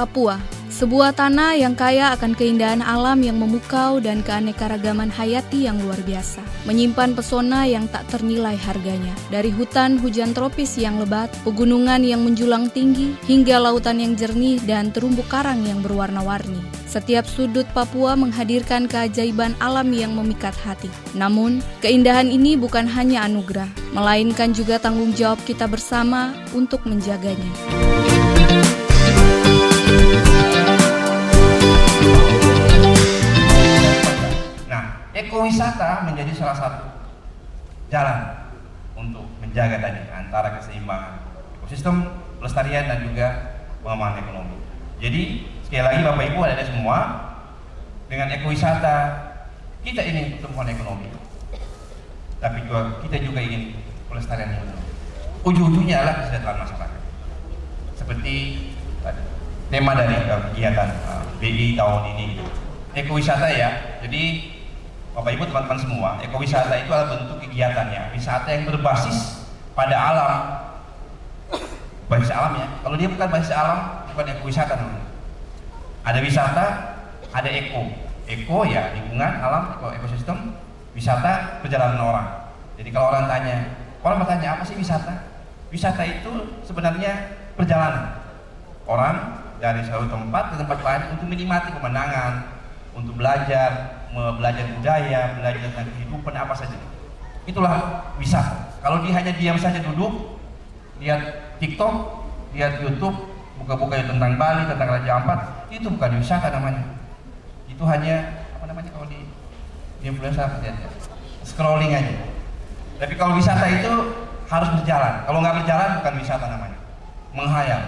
Papua, sebuah tanah yang kaya akan keindahan alam yang memukau dan keanekaragaman hayati yang luar biasa. Menyimpan pesona yang tak ternilai harganya. Dari hutan hujan tropis yang lebat, pegunungan yang menjulang tinggi, hingga lautan yang jernih dan terumbu karang yang berwarna-warni. Setiap sudut Papua menghadirkan keajaiban alam yang memikat hati. Namun, keindahan ini bukan hanya anugerah, melainkan juga tanggung jawab kita bersama untuk menjaganya. Ekowisata menjadi salah satu jalan untuk menjaga tadi antara keseimbangan ekosistem, pelestarian dan juga pengembangan ekonomi. Jadi sekali lagi Bapak Ibu ada semua, dengan ekowisata kita ingin pertumbuhan ekonomi, tapi kita juga ingin pelestarian lingkungan. Ujung-ujungnya adalah kesejahteraan masyarakat. Seperti tema dari kegiatan BI tahun ini, ekowisata ya. Jadi Bapak Ibu teman-teman semua, ekowisata itu adalah bentuk kegiatannya, wisata yang berbasis pada alam. Basis alam ya. Kalau dia bukan basis alam, bukan ekowisata namanya. Ada wisata, ada eko. Eko ya lingkungan, alam, ekosistem. Wisata perjalanan orang. Jadi kalau orang bertanya apa sih wisata? Wisata itu sebenarnya perjalanan orang dari suatu tempat ke tempat lain untuk menikmati pemandangan, untuk belajar budaya, belajar tentang kehidupan apa saja. Itulah wisata. Kalau dia hanya diam saja duduk, lihat TikTok, lihat YouTube, buka-buka tentang Bali, tentang Raja Ampat, itu bukan wisata namanya. Itu hanya kalau di influencer apa ya? Scrolling aja. Tapi kalau wisata itu harus berjalan. Kalau nggak berjalan bukan wisata namanya. Menghayal.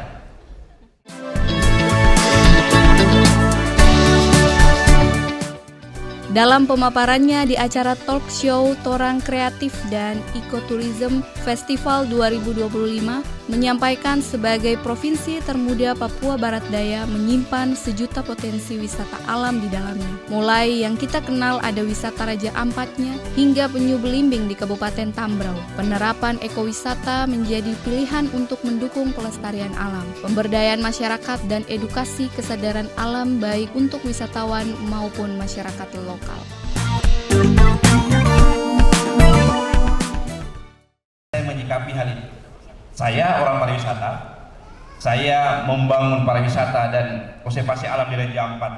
Dalam pemaparannya di acara talk show Torang Kreatif dan Ekoturism Festival 2025, menyampaikan sebagai provinsi termuda Papua Barat Daya menyimpan sejuta potensi wisata alam di dalamnya. Mulai yang kita kenal ada wisata Raja Ampatnya hingga Penyu Belimbing di Kabupaten Tambrau. Penerapan ekowisata menjadi pilihan untuk mendukung pelestarian alam, pemberdayaan masyarakat dan edukasi kesadaran alam baik untuk wisatawan maupun masyarakat lokal. Saya menyikapi hal ini. Saya orang pariwisata, saya membangun pariwisata dan konservasi alam di Raja Ampat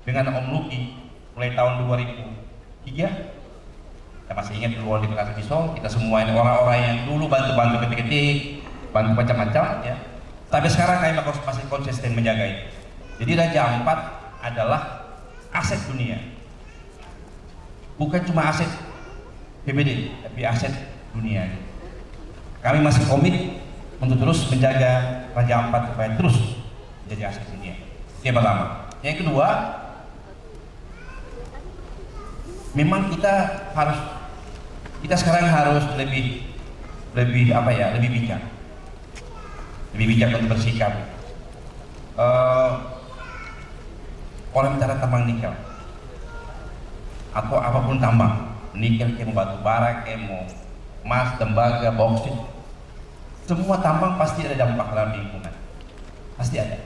dengan Om Luki mulai tahun 2003. Kita masih ingat dulu di Bekasi Pisau, kita semua ini orang-orang yang dulu bantu-bantu ketik-ketik, bantu macam-macam ya. Tapi sekarang kami masih konsisten menjaga itu. Jadi Raja Ampat adalah aset dunia. Bukan cuma aset PBD, tapi aset dunia. Kami masih komit untuk terus menjaga Raja Ampat supaya terus menjadi aset dunia. Yang pertama. Yang kedua, memang kita sekarang harus lebih bijak. Lebih bijak untuk bersikap. Orang bicara tambang nikel atau apapun tambang, nikel, mau batu bara, mau emas, tembaga, bauksit, semua tambang pasti ada dampak dalam lingkungan, pasti ada.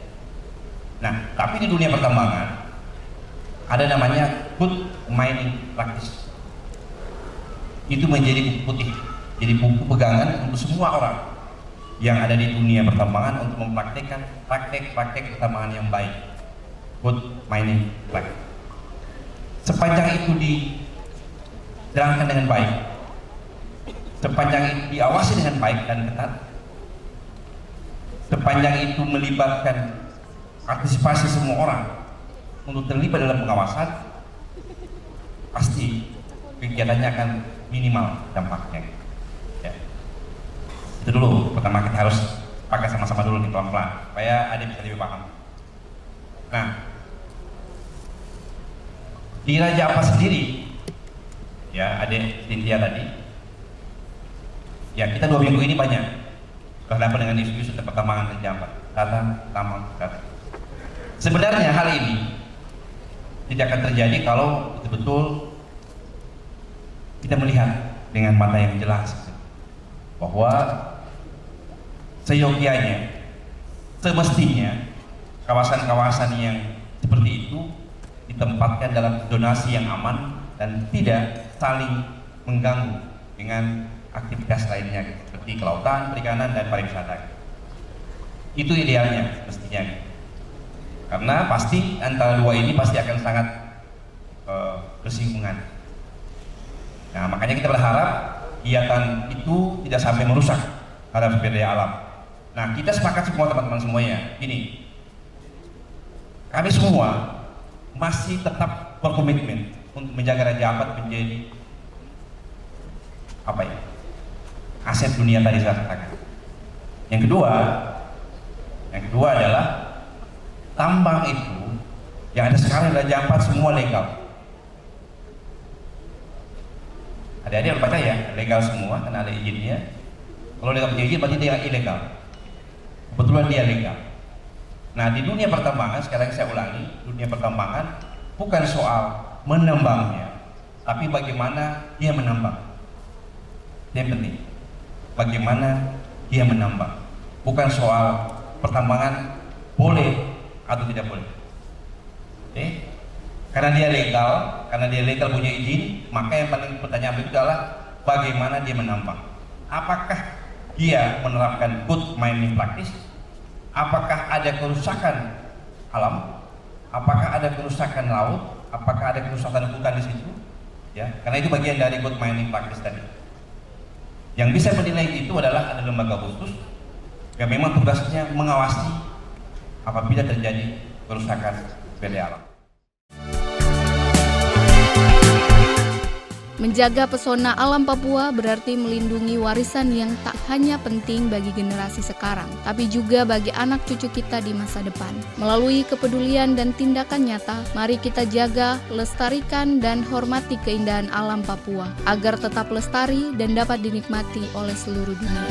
Nah, tapi di dunia pertambangan ada namanya good mining practice. Itu menjadi buku putih, jadi buku pegangan untuk semua orang yang ada di dunia pertambangan untuk mempraktekkan praktek pertambangan yang baik. Good mining practice. Sepanjang itu dijalankan dengan baik, sepanjang itu diawasi dengan baik dan ketat, sepanjang itu melibatkan partisipasi semua orang untuk terlibat dalam pengawasan, pasti kegiatannya akan minimal dampaknya. Ya. Itu dulu, pertama kita harus pakai sama-sama dulu nih pelan-pelan, supaya ada bisa lebih paham. Nah, di Raja Ampat sendiri, ya adik Cynthia tadi, ya kita 2 minggu ini banyak berhadapan dengan isu-isu pertambangan Raja Ampat, tambang. Sebenarnya hal ini tidak akan terjadi kalau betul-betul kita melihat dengan mata yang jelas bahwa seyogianya, semestinya kawasan-kawasan yang seperti itu ditempatkan dalam zonasi yang aman dan tidak saling mengganggu dengan aktivitas lainnya seperti kelautan, perikanan, dan pariwisata. Itu idealnya mestinya, karena pasti antara dua ini pasti akan sangat bersinggungan. Nah, makanya kita berharap kegiatan itu tidak sampai merusak terhadap sumber daya alam. Nah, kita sepakat semua teman-teman semuanya, gini, kami semua masih tetap berkomitmen untuk menjaga Raja Ampat menjadi aset dunia tadi saya katakan. Yang kedua adalah tambang itu yang ada sekarang di Raja Ampat semua legal. Adik-adik harus percaya, legal semua karena ada izinnya. Kalau dia punya izin berarti dia ilegal. Kebetulan dia legal. Nah, di dunia pertambangan, sekarang saya ulangi, dunia pertambangan bukan soal menambangnya, tapi bagaimana dia menambang. Yang penting, bagaimana dia menambang. Bukan soal pertambangan boleh atau tidak boleh. Oke? Karena dia legal punya izin, maka yang paling pertanyaan berikutnya adalah bagaimana dia menambang. Apakah dia menerapkan good mining practice? Apakah ada kerusakan alam? Apakah ada kerusakan laut? Apakah ada kerusakan hutan di situ? Ya, karena itu bagian dari good mining practice tadi. Yang bisa menilai itu adalah ada lembaga khusus yang memang tugasnya mengawasi apabila terjadi kerusakan sumber daya alam. Menjaga pesona alam Papua berarti melindungi warisan yang tak hanya penting bagi generasi sekarang, tapi juga bagi anak cucu kita di masa depan. Melalui kepedulian dan tindakan nyata, mari kita jaga, lestarikan, dan hormati keindahan alam Papua, agar tetap lestari dan dapat dinikmati oleh seluruh dunia.